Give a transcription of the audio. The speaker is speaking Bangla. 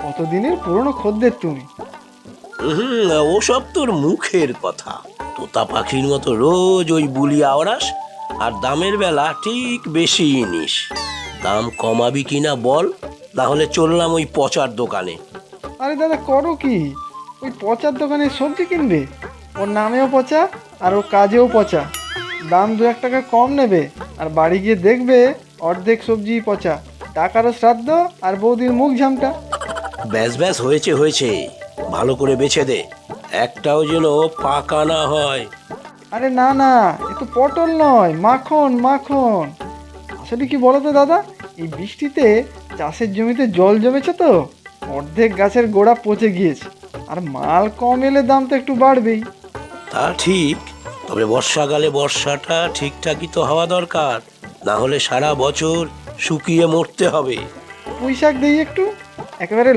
কতদিনের পুরনো খদ্দের তুমি। ওসব তোর মুখের কথা। তোতা পাখির মতো রোজ ওই বুলি আওড়াস, আর দামের বেলা ঠিক বেশি নিস। দাম কমাবি কিনা বল, না হলে চললাম ওই পচার দোকানে। আরে দাদা, করো কি? ওই পচার দোকানে সবজি কিনবে? ওর নামেও পচা আর ওর কাজেও পচা। দাম 2-1 টাকা কম নেবে, আর বাড়ি গিয়ে দেখবে অর্ধেক সবজি পচা, টাকারও শ্রাদ্ধ আর বৌদির মুখ ঝামটা। ব্যাস ব্যাস, হয়েছে হয়েছে, ভালো করে বেছে দে, একটাও যেন পাকা না হয়। আরে না না, এ তো পটল নয়, মাখন মাখন। আসলে কি বলো তো দাদা, এই বৃষ্টিতে চাষের জমিতে জল জমেছে তো, অর্ধেক গাছের গোড়া পচে গিয়েছে। আর মাল কম এলে দাম তো একটু বাড়বেই। তা ঠিক, তবে বর্ষাকালে বর্ষাটা ঠিকঠাকই তো হওয়া দরকার, না হলে সারা বছর শুকিয়ে মরতে হবে। পুঁই শাক দিই একটু, একেবারে